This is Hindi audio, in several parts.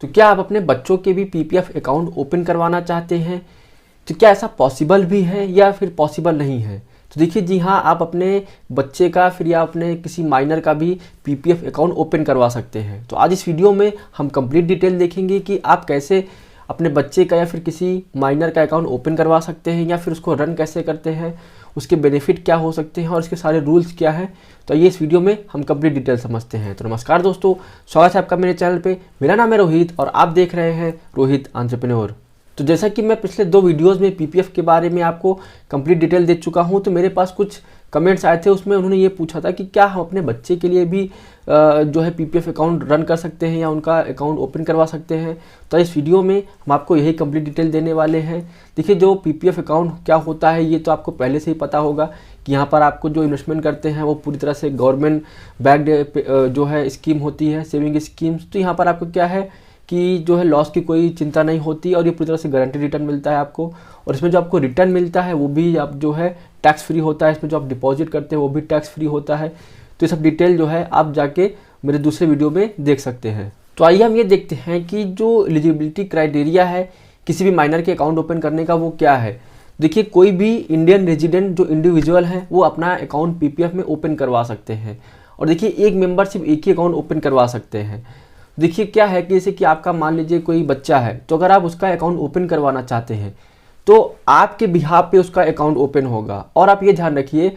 तो क्या आप अपने बच्चों के भी पीपीएफ अकाउंट ओपन करवाना चाहते हैं? तो क्या ऐसा पॉसिबल भी है या फिर पॉसिबल नहीं है? तो देखिए, जी हाँ, आप अपने बच्चे का फिर या अपने किसी माइनर का भी पीपीएफ अकाउंट ओपन करवा सकते हैं। तो आज इस वीडियो में हम कंप्लीट डिटेल देखेंगे कि आप कैसे अपने बच्चे का या फिर किसी माइनर का अकाउंट ओपन करवा सकते हैं या फिर उसको रन कैसे करते हैं, उसके बेनिफिट क्या हो सकते हैं और इसके सारे रूल्स क्या हैं। तो ये इस वीडियो में हम कंप्लीट डिटेल समझते हैं। तो नमस्कार दोस्तों, स्वागत है आपका मेरे चैनल पे। मेरा नाम है रोहित और आप देख रहे हैं रोहित एंटरप्रेन्योर। तो जैसा कि मैं पिछले 2 वीडियोस में पीपीएफ के बारे में आपको कंप्लीट डिटेल दे चुका हूं, तो मेरे पास कुछ कमेंट्स आए थे। उसमें उन्होंने ये पूछा था कि क्या हम अपने बच्चे के लिए भी जो है पीपीएफ अकाउंट रन कर सकते हैं या उनका अकाउंट ओपन करवा सकते हैं। तो इस वीडियो में हम आपको यही कंप्लीट डिटेल देने वाले हैं। देखिए, जो पीपीएफ अकाउंट क्या होता है ये तो आपको पहले से ही पता होगा कि यहाँ पर आपको जो इन्वेस्टमेंट करते हैं वो पूरी तरह से गवर्नमेंट बैक्ड जो है स्कीम होती है, सेविंग स्कीम्स। तो यहाँ पर आपको क्या है कि जो है लॉस की कोई चिंता नहीं होती और ये पूरी तरह से गारंटी रिटर्न मिलता है आपको। और इसमें जो आपको रिटर्न मिलता है वो भी आप जो है टैक्स फ्री होता है। इसमें जो आप डिपॉजिट करते हैं वो भी टैक्स फ्री होता है। तो ये सब डिटेल जो है आप जाके मेरे दूसरे वीडियो में देख सकते हैं। तो आइए हम ये देखते हैं कि जो एलिजिबिलिटी क्राइटेरिया है किसी भी माइनर के अकाउंट ओपन करने का वो क्या है। देखिए, कोई भी इंडियन रेजिडेंट जो इंडिविजुअल है वो अपना अकाउंट पीपीएफ में ओपन करवा सकते हैं। और देखिए, एक मेंबर सिर्फ एक ही अकाउंट ओपन करवा सकते हैं। देखिए, क्या है कि जैसे कि आपका मान लीजिए कोई बच्चा है, तो अगर आप उसका अकाउंट ओपन करवाना चाहते हैं तो आपके बिहाफ पे उसका अकाउंट ओपन होगा। और आप ये ध्यान रखिए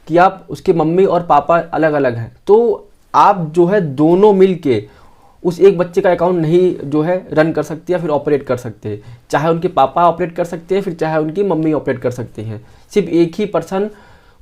कि आप उसके मम्मी और पापा अलग अलग हैं, तो आप जो है दोनों मिल के उस एक बच्चे का अकाउंट नहीं जो है रन कर सकते या फिर ऑपरेट कर सकते। चाहे उनके पापा ऑपरेट कर सकते हैं, फिर चाहे उनकी मम्मी ऑपरेट कर सकती हैं। सिर्फ एक ही पर्सन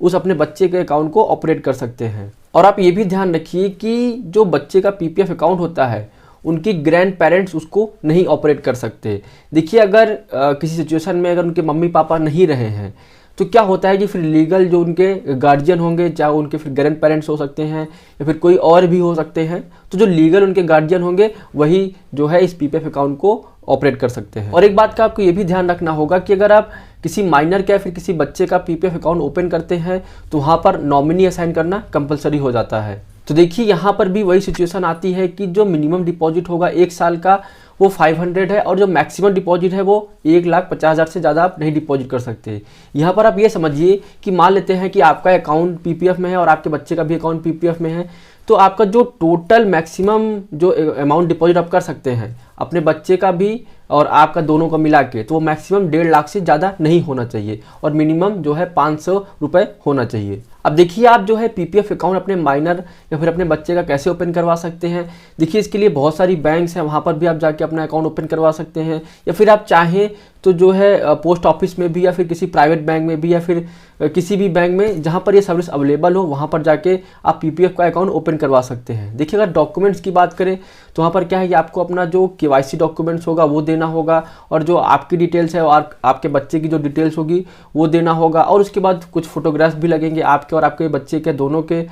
उस अपने बच्चे के अकाउंट को ऑपरेट कर सकते हैं। और आप ये भी ध्यान रखिए कि जो बच्चे का पीपीएफ अकाउंट होता है उनकी ग्रैंड पेरेंट्स उसको नहीं ऑपरेट कर सकते। देखिए, अगर किसी सिचुएशन में अगर उनके मम्मी पापा नहीं रहे हैं तो क्या होता है कि फिर लीगल जो उनके गार्जियन होंगे, चाहे उनके फिर ग्रैंड पेरेंट्स हो सकते हैं या फिर कोई और भी हो सकते हैं, तो जो लीगल उनके गार्जियन होंगे वही जो है इस पीपीएफ अकाउंट को ऑपरेट कर सकते हैं। और एक बात का आपको ये भी ध्यान रखना होगा कि अगर आप किसी माइनर का या फिर किसी बच्चे का पीपीएफ अकाउंट ओपन करते हैं तो वहाँ पर नॉमिनी असाइन करना कंपलसरी हो जाता है। तो देखिए, यहाँ पर भी वही सिचुएशन आती है कि जो मिनिमम डिपॉजिट होगा 1 साल का वो 500 है और जो मैक्सिमम डिपॉजिट है वो 1,50,000 से ज़्यादा आप नहीं डिपॉजिट कर सकते। यहाँ पर आप ये समझिए कि मान लेते हैं कि आपका अकाउंट पीपीएफ में है और आपके बच्चे का भी अकाउंट पीपीएफ में है, तो आपका जो टोटल मैक्सिमम जो अमाउंट डिपॉजिट आप कर सकते हैं अपने बच्चे का भी और आपका दोनों का मिला के, तो वो मैक्सिमम 1.5 लाख से ज़्यादा नहीं होना चाहिए और मिनिमम जो है 500 रुपये होना चाहिए। अब देखिए, आप जो है पीपीएफ अकाउंट अपने माइनर या फिर अपने बच्चे का कैसे ओपन करवा सकते हैं। देखिए, इसके लिए बहुत सारी बैंक्स हैं, वहाँ पर भी आप जाके अपना अकाउंट ओपन करवा सकते हैं या फिर आप चाहें तो जो है पोस्ट ऑफिस में भी या फिर किसी प्राइवेट बैंक में भी या फिर किसी भी बैंक में जहाँ पर ये सर्विस अवेलेबल हो वहाँ पर जाके आप पीपीएफ का अकाउंट ओपन करवा सकते हैं। देखिए, अगर डॉक्यूमेंट्स की बात करें तो वहाँ पर क्या है कि आपको अपना जो केवाईसी डॉक्यूमेंट्स होगा वो देना होगा और जो आपकी डिटेल्स है और आपके बच्चे की जो डिटेल्स होगी वो देना होगा। और उसके बाद कुछ फोटोग्राफ्स भी लगेंगे आपके और आपके बच्चे के दोनों के।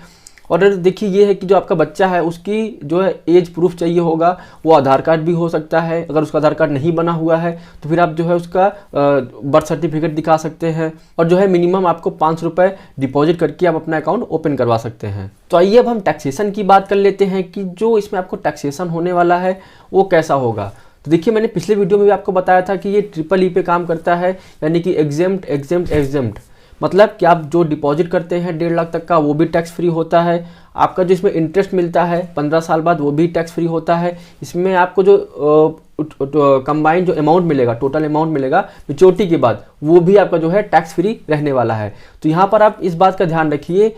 और देखिए, ये है कि जो आपका बच्चा है उसकी जो है एज प्रूफ चाहिए होगा, वो आधार कार्ड भी हो सकता है। अगर उसका आधार कार्ड नहीं बना हुआ है तो फिर आप जो है उसका बर्थ सर्टिफिकेट दिखा सकते हैं और जो है मिनिमम आपको 500 रुपये डिपॉजिट करके आप अपना अकाउंट ओपन करवा सकते हैं। तो आइए अब हम टैक्सेशन की बात कर लेते हैं कि जो इसमें आपको टैक्सेशन होने वाला है वो कैसा होगा। तो देखिए, मैंने पिछले वीडियो में भी आपको बताया था कि ये ट्रिपल ई पे काम करता है, यानी कि एग्जेम्प्ट एग्जेम्प्ट एग्जेम्प्ट। मतलब कि आप जो डिपॉजिट करते हैं 1.5 लाख तक का वो भी टैक्स फ्री होता है। आपका जो इसमें इंटरेस्ट मिलता है 15 साल बाद वो भी टैक्स फ्री होता है। इसमें आपको जो कंबाइंड जो अमाउंट मिलेगा, टोटल अमाउंट मिलेगा मैच्योरिटी के बाद, वो भी आपका जो है टैक्स फ्री रहने वाला है। तो यहाँ पर आप इस बात का ध्यान रखिए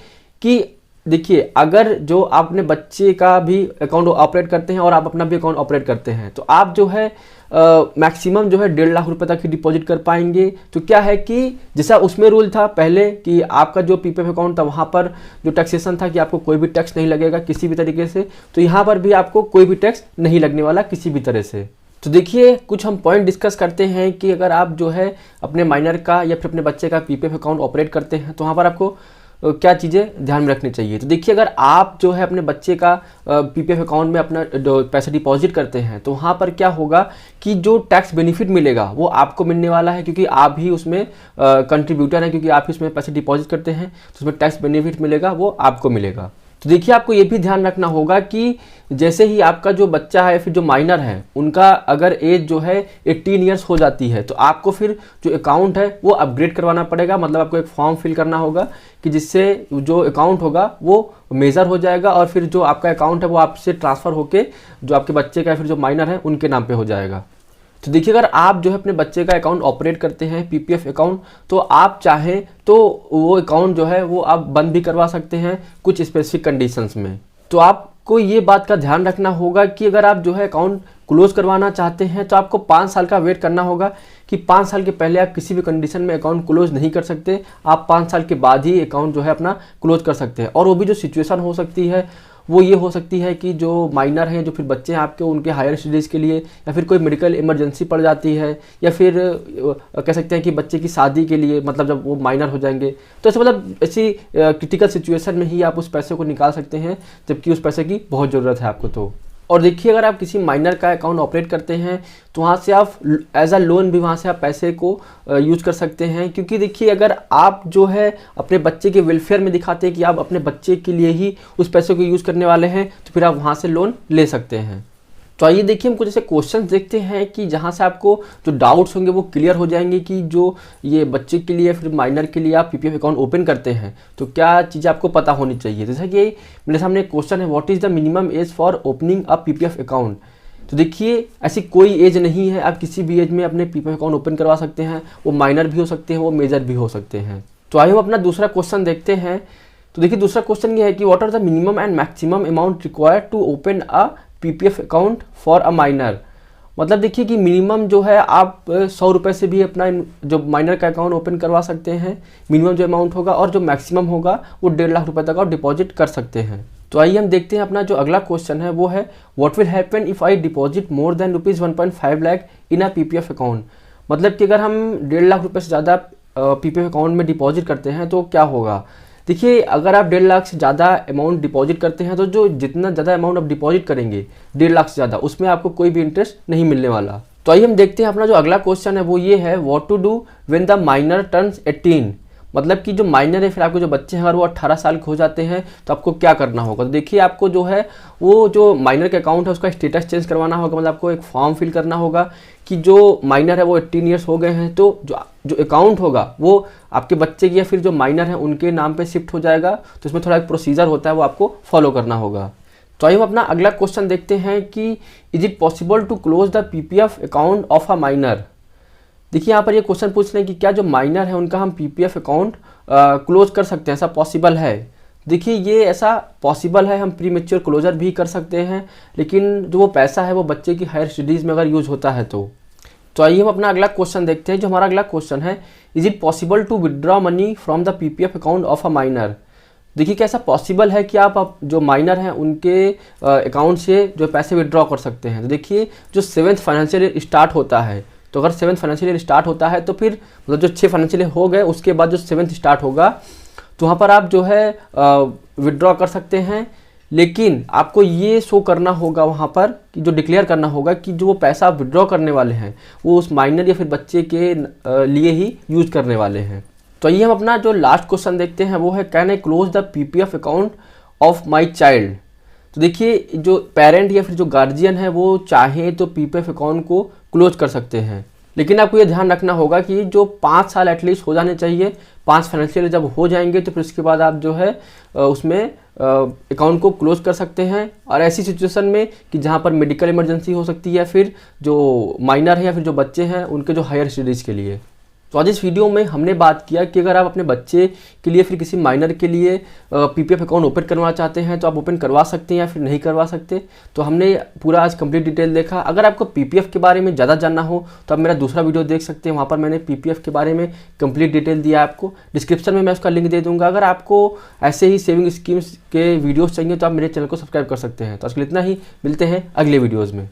कि देखिए, अगर जो आप अपने बच्चे का भी अकाउंट ऑपरेट करते हैं और आप अपना भी अकाउंट ऑपरेट करते हैं तो आप जो है मैक्सिमम जो है 1.5 लाख रुपए तक ही डिपॉजिट कर पाएंगे। तो क्या है कि जैसा उसमें रूल था पहले कि आपका जो पीपीएफ अकाउंट था वहाँ पर जो टैक्सेशन था कि आपको कोई भी टैक्स नहीं लगेगा किसी भी तरीके से, तो यहाँ पर भी आपको कोई भी टैक्स नहीं लगने वाला किसी भी तरह से। तो देखिए, कुछ हम पॉइंट डिस्कस करते हैं कि अगर आप जो है अपने माइनर का या फिर अपने बच्चे का पीपीएफ अकाउंट ऑपरेट करते हैं तो वहाँ पर आपको क्या चीज़ें ध्यान में रखनी चाहिए। तो देखिए, अगर आप जो है अपने बच्चे का पीपीएफ अकाउंट में अपना पैसा डिपॉजिट करते हैं तो वहाँ पर क्या होगा कि जो टैक्स बेनिफिट मिलेगा वो आपको मिलने वाला है, क्योंकि आप ही उसमें कंट्रीब्यूटर हैं, क्योंकि आप ही उसमें पैसे डिपॉजिट करते हैं तो उसमें टैक्स बेनिफिट मिलेगा वो आपको मिलेगा। तो देखिए आपको ये भी ध्यान रखना होगा कि जैसे ही आपका जो बच्चा है फिर जो माइनर है उनका अगर एज जो है 18 ईयर्स हो जाती है तो आपको फिर जो अकाउंट है वो अपग्रेड करवाना पड़ेगा। मतलब आपको एक फॉर्म फिल करना होगा कि जिससे जो अकाउंट होगा वो मेजर हो जाएगा और फिर जो आपका अकाउंट है वो आपसे ट्रांसफ़र होके जो आपके बच्चे का फिर जो माइनर है उनके नाम पे हो जाएगा। तो देखिए अगर आप जो है अपने बच्चे का अकाउंट ऑपरेट करते हैं पीपीएफ अकाउंट, तो आप चाहें तो वो अकाउंट जो है वो आप बंद भी करवा सकते हैं कुछ स्पेसिफिक कंडीशंस में। तो आपको ये बात का ध्यान रखना होगा कि अगर आप जो है अकाउंट क्लोज करवाना चाहते हैं तो आपको 5 साल का वेट करना होगा कि 5 साल के पहले आप किसी भी कंडीशन में अकाउंट क्लोज नहीं कर सकते। आप 5 साल के बाद ही अकाउंट जो है अपना क्लोज कर सकते हैं। और वो भी जो सिचुएशन हो सकती है वो ये हो सकती है कि जो माइनर हैं, जो फिर बच्चे हैं आपके, उनके हायर स्टडीज़ के लिए या फिर कोई मेडिकल इमरजेंसी पड़ जाती है या फिर कह सकते हैं कि बच्चे की शादी के लिए, मतलब जब वो माइनर हो जाएंगे तो ऐसे मतलब ऐसी क्रिटिकल सिचुएशन में ही आप उस पैसे को निकाल सकते हैं जबकि उस पैसे की बहुत ज़रूरत है आपको। तो और देखिए अगर आप किसी माइनर का अकाउंट ऑपरेट करते हैं तो वहाँ से आप एज अ लोन भी वहाँ से आप पैसे को यूज कर सकते हैं। क्योंकि देखिए अगर आप जो है अपने बच्चे के वेलफेयर में दिखाते हैं कि आप अपने बच्चे के लिए ही उस पैसे को यूज़ करने वाले हैं तो फिर आप वहाँ से लोन ले सकते हैं। तो आइए देखिए हम कुछ ऐसे क्वेश्चंस देखते हैं कि जहाँ से आपको जो डाउट्स होंगे वो क्लियर हो जाएंगे कि जो ये बच्चे के लिए फिर माइनर के लिए आप पीपीएफ अकाउंट ओपन करते हैं तो क्या चीज़ें आपको पता होनी चाहिए। जैसा कि मेरे सामने एक क्वेश्चन है, what is the minimum age for opening a PPF account. तो देखिए ऐसी कोई एज नहीं है, आप किसी भी एज में अपने पीपीएफ अकाउंट ओपन करवा सकते हैं। वो माइनर भी हो सकते हैं, वो मेजर भी हो सकते हैं। तो आइए हम अपना दूसरा क्वेश्चन देखते हैं। तो देखिए दूसरा क्वेश्चन ये है कि what are the minimum and maximum amount required to open a PPF account for a minor. मतलब देखिए कि मिनिमम जो है आप 100 रुपये से भी अपना जो माइनर का अकाउंट ओपन करवा सकते हैं, मिनिमम जो अमाउंट होगा, और जो मैक्सिमम होगा वो 1.5 लाख रुपए तक आप डिपॉजिट कर सकते हैं। तो आइए हम देखते हैं अपना जो अगला क्वेश्चन है वो है what will happen if I deposit more than ₹1.5 lakh in a PPF account. मतलब कि अगर हम 1.5 लाख रुपये से ज़्यादा पीपीएफ अकाउंट में डिपॉजिट करते हैं तो क्या होगा। देखिए अगर आप 1.5 लाख से ज़्यादा अमाउंट डिपॉजिट करते हैं तो जो जितना ज़्यादा अमाउंट आप डिपॉजिट करेंगे 1.5 लाख से ज़्यादा, उसमें आपको कोई भी इंटरेस्ट नहीं मिलने वाला। तो आइए हम देखते हैं अपना जो अगला क्वेश्चन है वो ये है what to do when the minor turns 18। मतलब कि जो माइनर है फिर आपके जो बच्चे हैं अगर वो 18 साल के हो जाते हैं तो आपको क्या करना होगा। तो देखिए आपको जो है वो जो माइनर का अकाउंट है उसका स्टेटस चेंज करवाना होगा। मतलब आपको एक फॉर्म फिल करना होगा कि जो माइनर है वो 18 ईयर्स हो गए हैं तो जो अकाउंट होगा वो आपके बच्चे की या फिर जो माइनर है उनके नाम पे शिफ्ट हो जाएगा। तो इसमें थोड़ा एक प्रोसीजर होता है वो आपको फॉलो करना होगा। तो आइए हम अपना अगला क्वेश्चन देखते हैं कि is it possible to close the PPF account of a minor. देखिए यहाँ पर ये क्वेश्चन पूछ रहे हैं कि क्या जो माइनर है उनका हम पीपीएफ अकाउंट क्लोज कर सकते हैं, ऐसा पॉसिबल है। देखिए ये ऐसा पॉसिबल है, हम प्री मेच्योर क्लोजर भी कर सकते हैं, लेकिन जो वो पैसा है वो बच्चे की हायर स्टडीज़ में अगर यूज होता है तो आइए हम अपना अगला क्वेश्चन देखते हैं। जो हमारा अगला क्वेश्चन है is it possible to withdraw money from the PPF account of a minor. देखिए क्या ऐसा पॉसिबल है कि आप जो माइनर हैं उनके अकाउंट से जो पैसे विदड्रॉ कर सकते हैं। तो देखिए जो 7th फाइनेंशियल ईयर स्टार्ट होता है, तो अगर 7th फाइनेंशियल ईयर स्टार्ट होता है तो फिर मतलब जो 6 फाइनेंशियल ईयर हो गए उसके बाद जो 7th स्टार्ट होगा तो वहाँ पर आप जो है विदड्रॉ कर सकते हैं। लेकिन आपको ये शो करना होगा वहाँ पर कि जो डिक्लेयर करना होगा कि जो वो पैसा आप विदड्रॉ करने वाले हैं वो उस माइनर या फिर बच्चे के लिए ही यूज करने वाले हैं। तो ये हम अपना जो लास्ट क्वेश्चन देखते हैं वो है can I close the PPF account of my child. तो देखिए जो पेरेंट या फिर जो गार्जियन है वो चाहे तो पीपीएफ अकाउंट को क्लोज कर सकते हैं, लेकिन आपको ये ध्यान रखना होगा कि जो 5 साल एटलीस्ट हो जाने चाहिए। 5 फाइनेंशियल जब हो जाएंगे तो फिर उसके बाद आप जो है उसमें अकाउंट को क्लोज कर सकते हैं। और ऐसी सिचुएशन में कि जहाँ पर मेडिकल इमरजेंसी हो सकती है या फिर जो माइनर है या फिर जो बच्चे हैं उनके जो हायर स्टडीज़ के लिए। तो आज इस वीडियो में हमने बात किया कि अगर आप अपने बच्चे के लिए फिर किसी माइनर के लिए पीपीएफ अकाउंट ओपन करवाना चाहते हैं तो आप ओपन करवा सकते हैं या फिर नहीं करवा सकते। तो हमने पूरा आज कंप्लीट डिटेल देखा। अगर आपको पीपीएफ के बारे में ज़्यादा जानना हो तो आप मेरा दूसरा वीडियो देख सकते हैं, वहाँ पर मैंने पीपीएफ के बारे में कंप्लीट डिटेल दिया है आपको। डिस्क्रिप्शन में मैं उसका लिंक दे दूँगा। अगर आपको ऐसे ही सेविंग स्कीम्स के वीडियोज़ चाहिए तो आप मेरे चैनल को सब्सक्राइब कर सकते हैं। तो आज के लिए इतना ही, मिलते हैं अगले वीडियोज़ में।